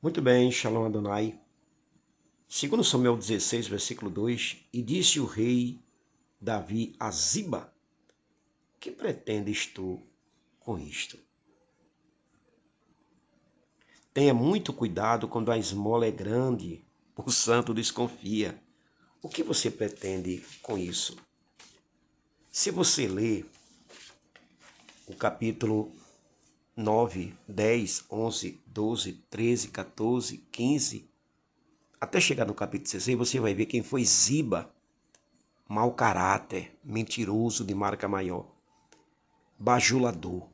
Muito bem, Shalom Adonai. Segundo Samuel 16, versículo 2, e disse o rei Davi a Ziba: que pretendes tu com isto? Tenha muito cuidado quando a esmola é grande, o santo desconfia. O que você pretende com isso? Se você ler o capítulo 9, 10, 11, 12, 13, 14, 15, até chegar no capítulo 16, você vai ver quem foi Ziba. Mau caráter, mentiroso de marca maior, bajulador.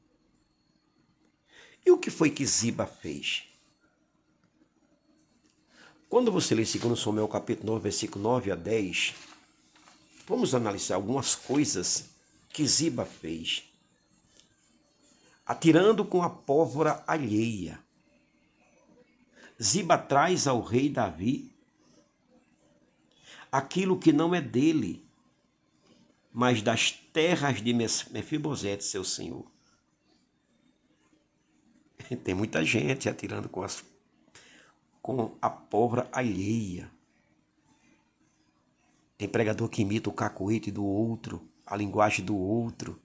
E o que foi que Ziba fez? Quando você lê 2 Samuel capítulo 9, versículo 9 a 10, vamos analisar algumas coisas que Ziba fez. Atirando com a pólvora alheia, Ziba traz ao rei Davi aquilo que não é dele, mas das terras de Mefibosete, seu senhor. Tem muita gente atirando com a pólvora alheia. Tem pregador que imita o cacoete do outro, a linguagem do outro,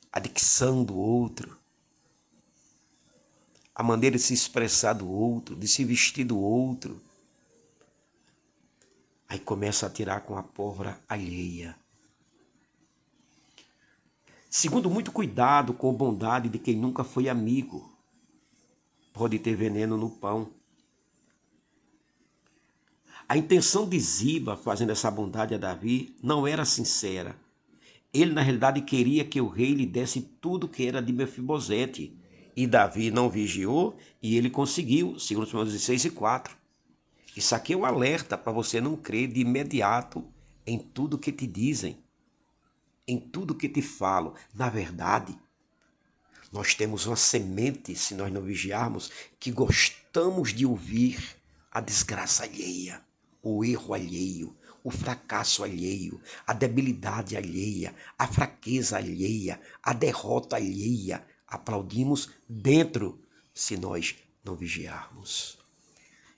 a dicção do outro, a maneira de se expressar do outro, de se vestir do outro. Aí começa a tirar com a pólvora alheia. Segundo, muito cuidado com a bondade de quem nunca foi amigo. Pode ter veneno no pão. A intenção de Ziba fazendo essa bondade a Davi não era sincera. Ele, na realidade, queria que o rei lhe desse tudo que era de Mefibosete. E Davi não vigiou e ele conseguiu, segundo Samuel 16 e 4. Isso aqui é um alerta para você não crer de imediato em tudo que te dizem, em tudo que te falam. Na verdade, nós temos uma semente, se nós não vigiarmos, que gostamos de ouvir a desgraça alheia, o erro alheio, o fracasso alheio, a debilidade alheia, a fraqueza alheia, a derrota alheia. Aplaudimos dentro se nós não vigiarmos.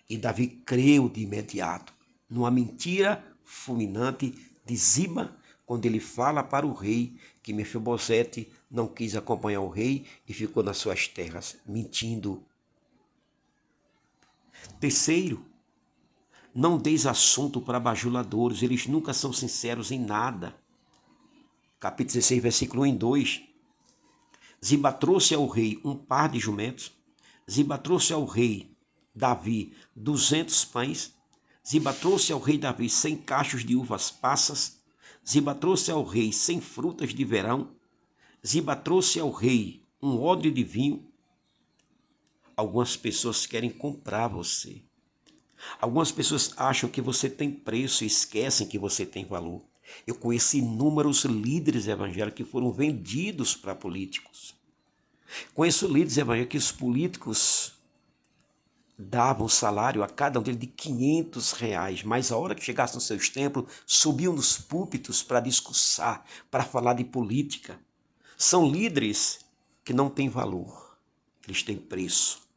E Davi creu de imediato numa mentira fulminante de Ziba, quando ele fala para o rei que Mefibosete não quis acompanhar o rei e ficou nas suas terras, mentindo. Terceiro, não deis assunto para bajuladores, eles nunca são sinceros em nada. Capítulo 16, versículo 1 e 2. Ziba trouxe ao rei um par de jumentos. Ziba trouxe ao rei Davi 200 pães. Ziba trouxe ao rei Davi 100 cachos de uvas passas. Ziba trouxe ao rei 100 frutas de verão. Ziba trouxe ao rei um odre de vinho. Algumas pessoas querem comprar você. Algumas pessoas acham que você tem preço e esquecem que você tem valor. Eu conheci inúmeros líderes evangélicos que foram vendidos para políticos. Conheço líderes evangélicos que os políticos davam salário a cada um deles de R$ 500, mas a hora que chegasse nos seus templos, subiam nos púlpitos para discursar, para falar de política. São líderes que não têm valor, eles têm preço.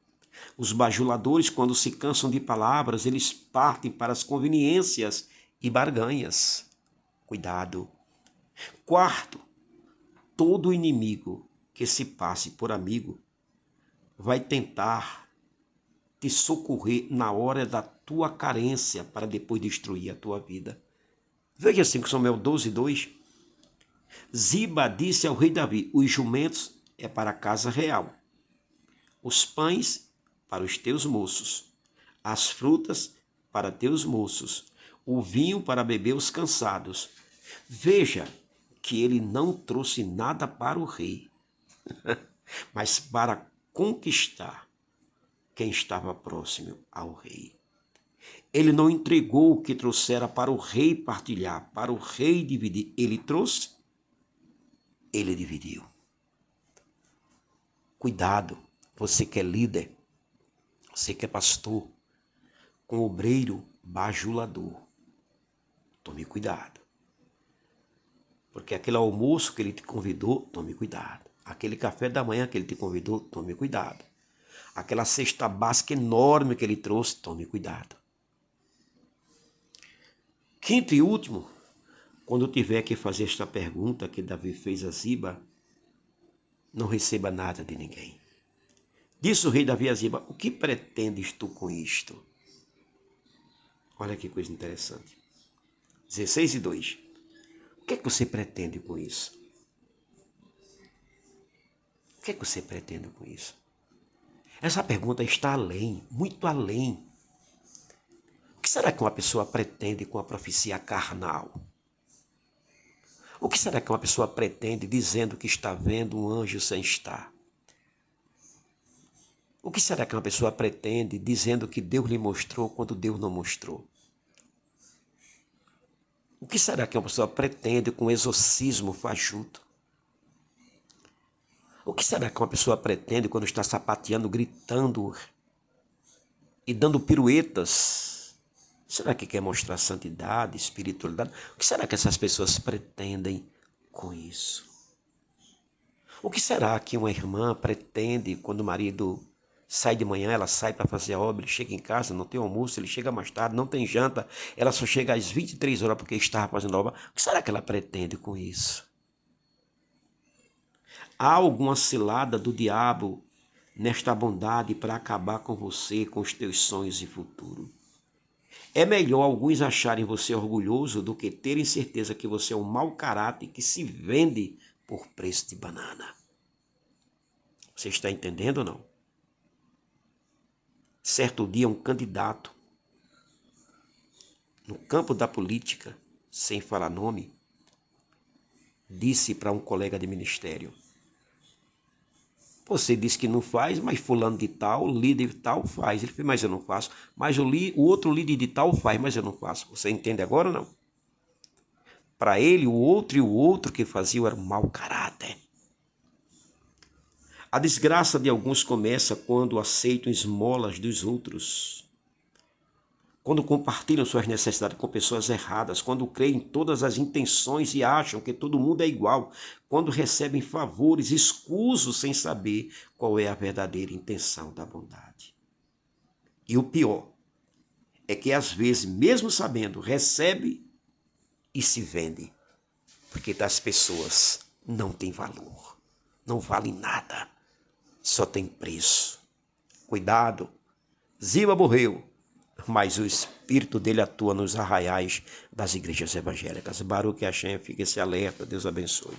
Os bajuladores, quando se cansam de palavras, eles partem para as conveniências e barganhas. Cuidado. Quarto, todo inimigo que se passe por amigo vai tentar te socorrer na hora da tua carência para depois destruir a tua vida. Veja assim que Samuel 12, 2. Ziba disse ao rei Davi: os jumentos é para a casa real, os pães para os teus moços, as frutas para teus moços, o vinho para beber os cansados. Veja que ele não trouxe nada para o rei, mas para conquistar quem estava próximo ao rei. Ele não entregou o que trouxera para o rei partilhar, para o rei dividir. Ele trouxe, ele dividiu. Cuidado, você que é líder, você que é pastor, com obreiro bajulador. Tome cuidado. Porque aquele almoço que ele te convidou, tome cuidado. Aquele café da manhã que ele te convidou, tome cuidado. aquela cesta básica enorme que ele trouxe, tome cuidado. Quinto e último, quando tiver que fazer esta pergunta que Davi fez a Ziba, não receba nada de ninguém. Disse o rei Davi a Ziba: o que pretendes tu com isto? Olha que coisa interessante. 16:2. O que é que você pretende com isso? O que é que você pretende com isso? Essa pergunta está além, muito além. O que será que uma pessoa pretende com a profecia carnal? O que será que uma pessoa pretende dizendo que está vendo um anjo sem estar? O que será que uma pessoa pretende dizendo que Deus lhe mostrou quando Deus não mostrou? O que será que uma pessoa pretende com exorcismo fajuto? O que será que uma pessoa pretende quando está sapateando, gritando e dando piruetas? Será que quer mostrar santidade, espiritualidade? O que será que essas pessoas pretendem com isso? O que será que uma irmã pretende quando o marido sai de manhã, ela sai para fazer a obra, ele chega em casa, não tem almoço, ele chega mais tarde, não tem janta, ela só chega às 23 horas porque estava fazendo a obra? O que será que ela pretende com isso? Há alguma cilada do diabo nesta bondade para acabar com você, com os teus sonhos e futuro? É melhor alguns acharem você orgulhoso do que terem certeza que você é um mau caráter que se vende por preço de banana. Você está entendendo ou não? Certo dia, um candidato no campo da política, sem falar nome, disse para um colega de ministério: você disse que não faz, mas fulano de tal, líder de tal faz. Ele fez: mas eu não faço. Mas o outro líder de tal faz, mas eu não faço. Você entende agora ou não? Para ele, o outro e o outro que faziam era um mau caráter. A desgraça de alguns começa quando aceitam esmolas dos outros, quando compartilham suas necessidades com pessoas erradas, quando creem em todas as intenções e acham que todo mundo é igual, quando recebem favores escusos sem saber qual é a verdadeira intenção da bondade. E o pior é que às vezes, mesmo sabendo, recebe e se vende, porque das pessoas não tem valor, não vale nada, só tem preço. Cuidado, Ziba morreu, mas o espírito dele atua nos arraiais das igrejas evangélicas. Baruch Hashem, fique esse alerta. Deus abençoe.